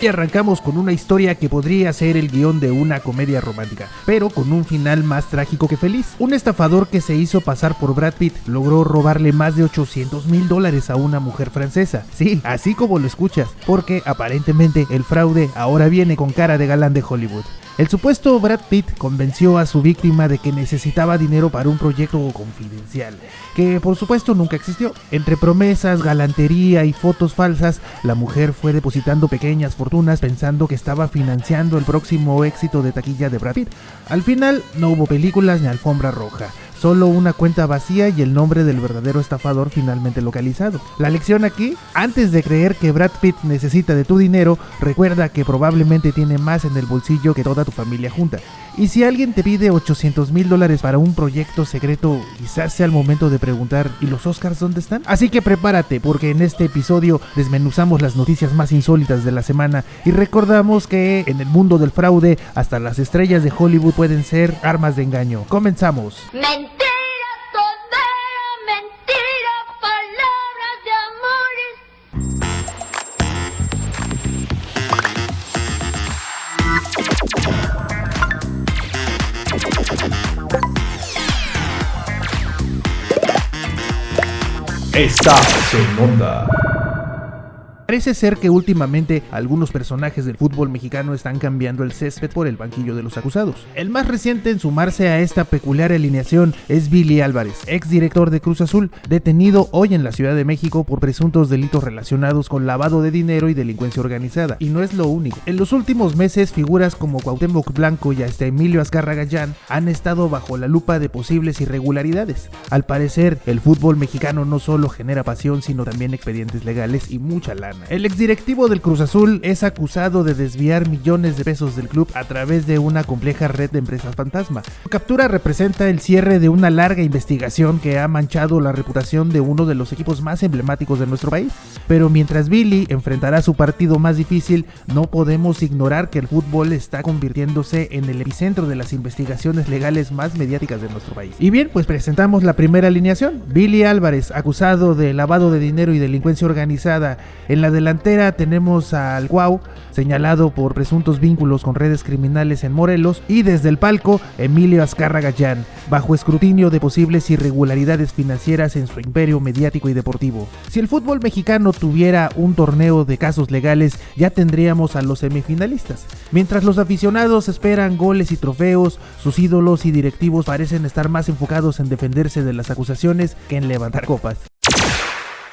Y arrancamos con una historia que podría ser el guión de una comedia romántica, pero con un final más trágico que feliz. Un estafador que se hizo pasar por Brad Pitt logró robarle más de $800,000 a una mujer francesa. Sí, así como lo escuchas, porque aparentemente el fraude ahora viene con cara de galán de Hollywood. El supuesto Brad Pitt convenció a su víctima de que necesitaba dinero para un proyecto confidencial, que por supuesto nunca existió. Entre promesas, galantería y fotos falsas, la mujer fue depositando pequeñas fortunas pensando que estaba financiando el próximo éxito de taquilla de Brad Pitt. Al final no hubo películas ni alfombra roja, solo una cuenta vacía y el nombre del verdadero estafador finalmente localizado. La lección aquí: antes de creer que Brad Pitt necesita de tu dinero, recuerda que probablemente tiene más en el bolsillo que toda tu familia junta. Y si alguien te pide $800,000 para un proyecto secreto, quizás sea el momento de preguntar: ¿y los Oscars dónde están? Así que prepárate, porque en este episodio desmenuzamos las noticias más insólitas de la semana y recordamos que en el mundo del fraude hasta las estrellas de Hollywood pueden ser armas de engaño. Comenzamos. Mentira, toda mentira, palabras de amores. Estás en Onda. Parece ser que últimamente algunos personajes del fútbol mexicano están cambiando el césped por el banquillo de los acusados. El más reciente en sumarse a esta peculiar alineación es Billy Álvarez, exdirector de Cruz Azul, detenido hoy en la Ciudad de México por presuntos delitos relacionados con lavado de dinero y delincuencia organizada. Y no es lo único. En los últimos meses, figuras como Cuauhtémoc Blanco y hasta Emilio Azcárraga Gallán han estado bajo la lupa de posibles irregularidades. Al parecer, el fútbol mexicano no solo genera pasión, sino también expedientes legales y mucha lana. El exdirectivo del Cruz Azul es acusado de desviar millones de pesos del club a través de una compleja red de empresas fantasma. Su captura representa el cierre de una larga investigación que ha manchado la reputación de uno de los equipos más emblemáticos de nuestro país. Pero mientras Billy enfrentará su partido más difícil, no podemos ignorar que el fútbol está convirtiéndose en el epicentro de las investigaciones legales más mediáticas de nuestro país. Y bien, pues presentamos la primera alineación. Billy Álvarez, acusado de lavado de dinero y delincuencia organizada. En la delantera tenemos al Cuau, señalado por presuntos vínculos con redes criminales en Morelos, y desde el palco, Emilio Azcárraga Gallán, bajo escrutinio de posibles irregularidades financieras en su imperio mediático y deportivo. Si el fútbol mexicano tuviera un torneo de casos legales, ya tendríamos a los semifinalistas. Mientras los aficionados esperan goles y trofeos, sus ídolos y directivos parecen estar más enfocados en defenderse de las acusaciones que en levantar copas.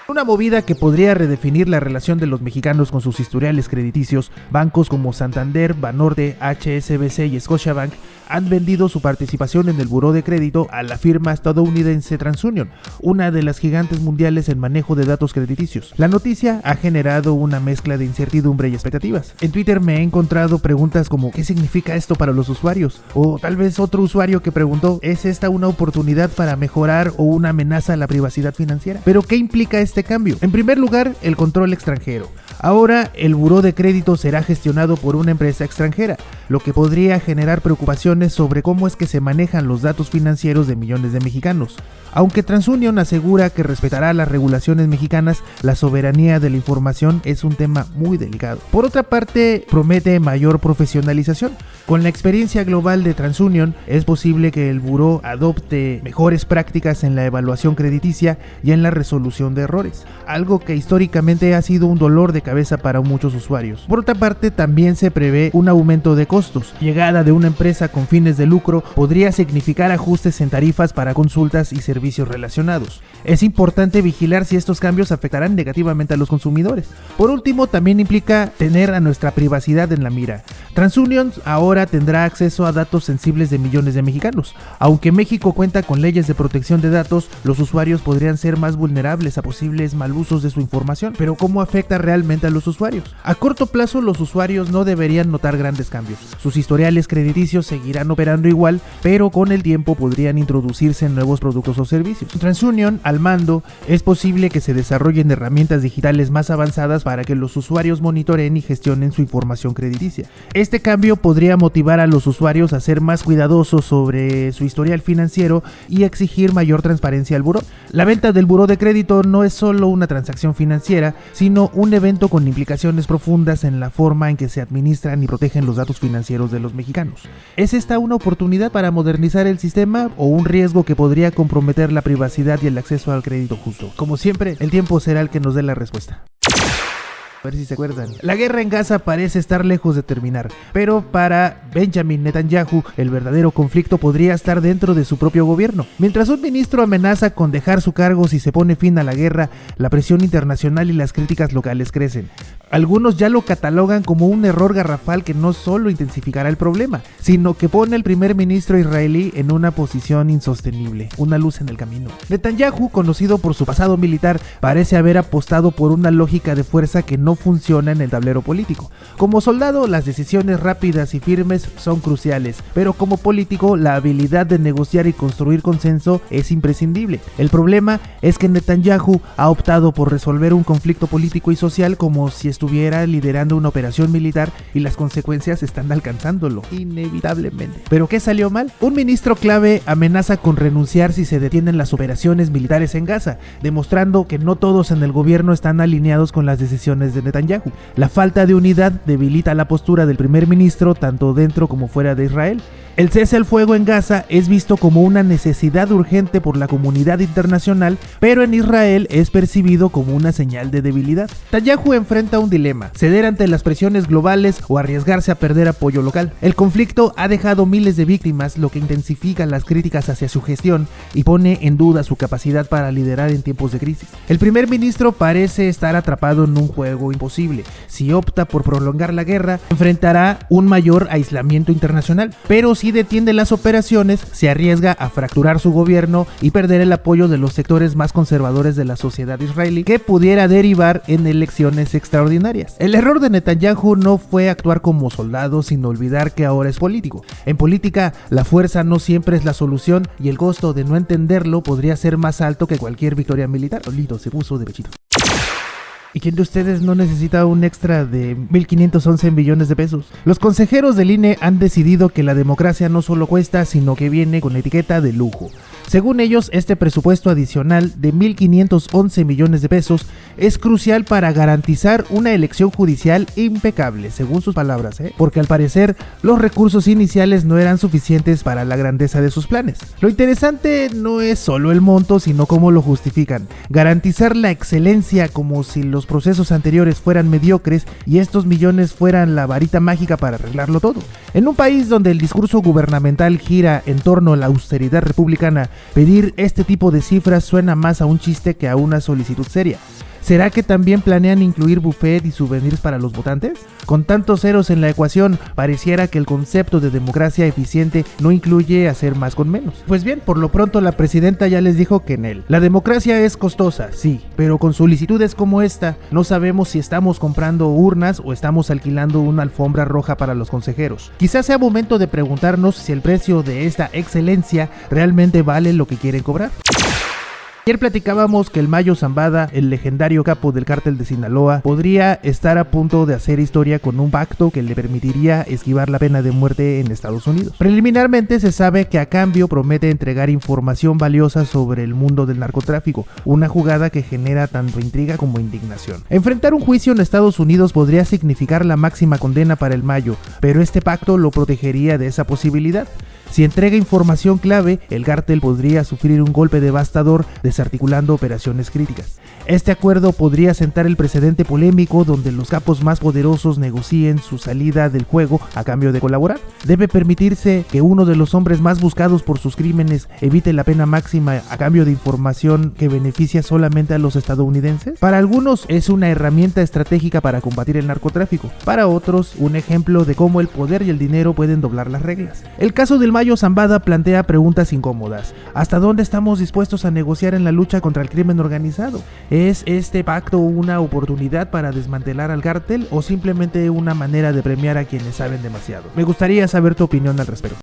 Una movida que podría redefinir la relación de los mexicanos con sus historiales crediticios. Bancos como Santander, Banorte, HSBC y Scotiabank han vendido su participación en el buró de crédito a la firma estadounidense TransUnion, una de las gigantes mundiales en manejo de datos crediticios. La noticia ha generado una mezcla de incertidumbre y expectativas. En Twitter me he encontrado preguntas como: ¿qué significa esto para los usuarios? O tal vez otro usuario que preguntó: ¿es esta una oportunidad para mejorar o una amenaza a la privacidad financiera? ¿Pero qué implica este cambio? En primer lugar, el control extranjero. Ahora el buró de crédito será gestionado por una empresa extranjera, lo que podría generar preocupaciones sobre cómo es que se manejan los datos financieros de millones de mexicanos. Aunque TransUnion asegura que respetará las regulaciones mexicanas, la soberanía de la información es un tema muy delicado. Por otra parte, promete mayor profesionalización. Con la experiencia global de TransUnion, es posible que el buró adopte mejores prácticas en la evaluación crediticia y en la resolución de errores, algo que históricamente ha sido un dolor de cabeza para muchos usuarios. Por otra parte, también se prevé un aumento de costos. Llegada de una empresa con fines de lucro podría significar ajustes en tarifas para consultas y servicios relacionados. Es importante vigilar si estos cambios afectarán negativamente a los consumidores. Por último, también implica tener a nuestra privacidad en la mira. TransUnion ahora tendrá acceso a datos sensibles de millones de mexicanos. Aunque México cuenta con leyes de protección de datos, los usuarios podrían ser más vulnerables a posibles mal usos de su información. Pero ¿cómo afecta realmente a los usuarios? A corto plazo, los usuarios no deberían notar grandes cambios. Sus historiales crediticios seguirán operando igual, pero con el tiempo podrían introducirse nuevos productos o servicios. TransUnion, al mando, es posible que se desarrollen herramientas digitales más avanzadas para que los usuarios monitoreen y gestionen su información crediticia. Este cambio podría motivar a los usuarios a ser más cuidadosos sobre su historial financiero y exigir mayor transparencia al buró. La venta del buró de crédito no es solo una transacción financiera, sino un evento documento con implicaciones profundas en la forma en que se administran y protegen los datos financieros de los mexicanos. ¿Es esta una oportunidad para modernizar el sistema o un riesgo que podría comprometer la privacidad y el acceso al crédito justo? Como siempre, el tiempo será el que nos dé la respuesta. A ver si se acuerdan. La guerra en Gaza parece estar lejos de terminar, pero para Benjamin Netanyahu el verdadero conflicto podría estar dentro de su propio gobierno. Mientras un ministro amenaza con dejar su cargo si se pone fin a la guerra, la presión internacional y las críticas locales crecen. Algunos ya lo catalogan como un error garrafal que no solo intensificará el problema, sino que pone al primer ministro israelí en una posición insostenible, una luz en el camino. Netanyahu, conocido por su pasado militar, parece haber apostado por una lógica de fuerza que no funciona en el tablero político. Como soldado, las decisiones rápidas y firmes son cruciales, pero como político, la habilidad de negociar y construir consenso es imprescindible. El problema es que Netanyahu ha optado por resolver un conflicto político y social como si estuviera liderando una operación militar y las consecuencias están alcanzándolo, inevitablemente. ¿Pero qué salió mal? Un ministro clave amenaza con renunciar si se detienen las operaciones militares en Gaza, demostrando que no todos en el gobierno están alineados con las decisiones de Netanyahu. La falta de unidad debilita la postura del primer ministro tanto dentro como fuera de Israel. El cese al fuego en Gaza es visto como una necesidad urgente por la comunidad internacional, pero en Israel es percibido como una señal de debilidad. Netanyahu enfrenta un dilema: ceder ante las presiones globales o arriesgarse a perder apoyo local. El conflicto ha dejado miles de víctimas, lo que intensifica las críticas hacia su gestión y pone en duda su capacidad para liderar en tiempos de crisis. El primer ministro parece estar atrapado en un juego imposible. Si opta por prolongar la guerra, enfrentará un mayor aislamiento internacional, pero si detiene las operaciones, se arriesga a fracturar su gobierno y perder el apoyo de los sectores más conservadores de la sociedad israelí, que pudiera derivar en elecciones extraordinarias. El error de Netanyahu no fue actuar como soldado, sino olvidar que ahora es político. En política, la fuerza no siempre es la solución y el costo de no entenderlo podría ser más alto que cualquier victoria militar. Solito se puso de pechito. ¿Y quién de ustedes no necesita un extra de 1.511 millones de pesos? Los consejeros del INE han decidido que la democracia no solo cuesta, sino que viene con etiqueta de lujo. Según ellos, este presupuesto adicional de 1.511 millones de pesos es crucial para garantizar una elección judicial impecable, según sus palabras, porque al parecer los recursos iniciales no eran suficientes para la grandeza de sus planes. Lo interesante no es solo el monto, sino cómo lo justifican. Garantizar la excelencia como si los procesos anteriores fueran mediocres y estos millones fueran la varita mágica para arreglarlo todo. En un país donde el discurso gubernamental gira en torno a la austeridad republicana, pedir este tipo de cifras suena más a un chiste que a una solicitud seria. ¿Será que también planean incluir buffet y souvenirs para los votantes? Con tantos ceros en la ecuación, pareciera que el concepto de democracia eficiente no incluye hacer más con menos. Pues bien, por lo pronto la presidenta ya les dijo que en él. La democracia es costosa, sí, pero con solicitudes como esta, no sabemos si estamos comprando urnas o estamos alquilando una alfombra roja para los consejeros. Quizás sea momento de preguntarnos si el precio de esta excelencia realmente vale lo que quieren cobrar. Ayer platicábamos que el Mayo Zambada, el legendario capo del cártel de Sinaloa, podría estar a punto de hacer historia con un pacto que le permitiría esquivar la pena de muerte en Estados Unidos. Preliminarmente se sabe que a cambio promete entregar información valiosa sobre el mundo del narcotráfico, una jugada que genera tanto intriga como indignación. Enfrentar un juicio en Estados Unidos podría significar la máxima condena para el Mayo, pero este pacto lo protegería de esa posibilidad. Si entrega información clave, el cártel podría sufrir un golpe devastador desarticulando operaciones críticas. Este acuerdo podría sentar el precedente polémico donde los capos más poderosos negocien su salida del juego a cambio de colaborar. Debe permitirse que uno de los hombres más buscados por sus crímenes evite la pena máxima a cambio de información que beneficia solamente a los estadounidenses. Para algunos es una herramienta estratégica para combatir el narcotráfico. Para otros, un ejemplo de cómo el poder y el dinero pueden doblar las reglas. El caso del Mayo Zambada plantea preguntas incómodas. ¿Hasta dónde estamos dispuestos a negociar en la lucha contra el crimen organizado? ¿Es este pacto una oportunidad para desmantelar al cártel o simplemente una manera de premiar a quienes saben demasiado? Me gustaría saber tu opinión al respecto.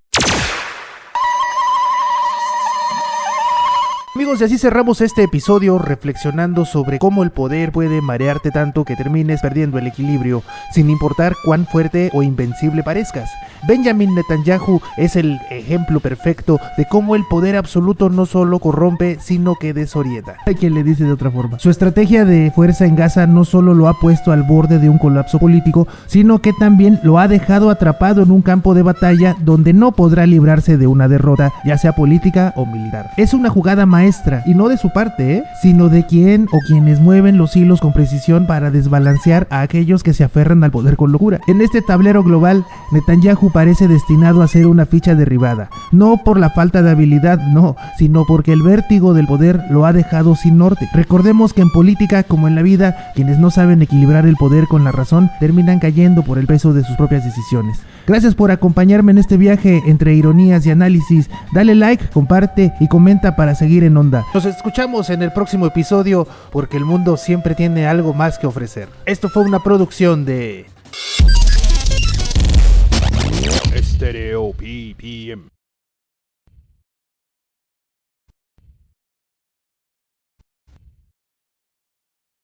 Amigos, Amigos, y así cerramos este episodio reflexionando sobre cómo el poder puede marearte tanto que termines perdiendo el equilibrio, sin importar cuán fuerte o invencible parezcas. Benjamin Netanyahu es el ejemplo perfecto de cómo el poder absoluto no solo corrompe, sino que desorienta. Hay quien le dice de otra forma. Su estrategia de fuerza en Gaza no solo lo ha puesto al borde de un colapso político, sino que también lo ha dejado atrapado en un campo de batalla donde no podrá librarse de una derrota, ya sea política o militar. Es una jugada maestra, y no de su parte, sino de quien o quienes mueven los hilos con precisión para desbalancear a aquellos que se aferran al poder con locura. En este tablero global, Netanyahu parece destinado a ser una ficha derribada, no por la falta de habilidad, no, sino porque el vértigo del poder lo ha dejado sin norte. Recordemos que en política, como en la vida, quienes no saben equilibrar el poder con la razón terminan cayendo por el peso de sus propias decisiones. Gracias por acompañarme en este viaje entre ironías y análisis. Dale like, comparte y comenta para seguir en onda. Nos escuchamos en el próximo episodio, porque el mundo siempre tiene algo más que ofrecer. Esto fue una producción de Stereo PPM.